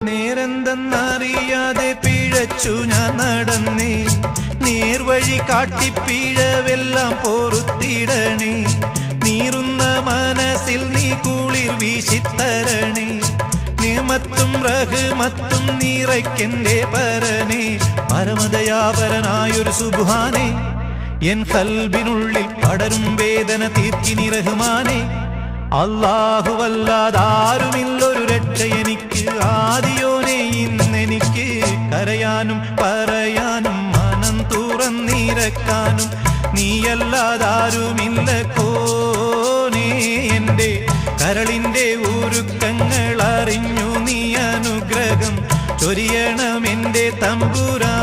നേരെന്തെന്നറിയാതെ പിഴച്ചു ഞാൻ നടന്നേ, നേർവഴി കാട്ടി പിഴവെല്ലാം പൊറുത്തിടണേ. നീറുന്ന മനസ്സിൽ നീ കുളിർ വീശിത്തരണേ, നിയമത്തും റഹ്മത്തും നിറയ്ക്കെന്റെ പരനെ. പരമദയാപരനായൊരു സുബ്ഹാനേ, എൻ ഖൽബിനുള്ളിൽ പടരും വേദന തീർക്കിനി റഹ്മാനേ. അല്ലാഹുവല്ലാതാരുമില്ലൊരു രക്ഷ എനിക്ക്, ആദിയോനെ ഇന്നെനിക്ക് കരയാനും പറയാനും മനം തുറന്നിരക്കാനും നീയല്ലാതാരുമില്ല കോനേ. എൻ്റെ കരളിൻ്റെ ഉരുക്കങ്ങൾ അറിഞ്ഞു നീ അനുഗ്രഹം ചൊരിയണം എൻ്റെ തമ്പുരാ.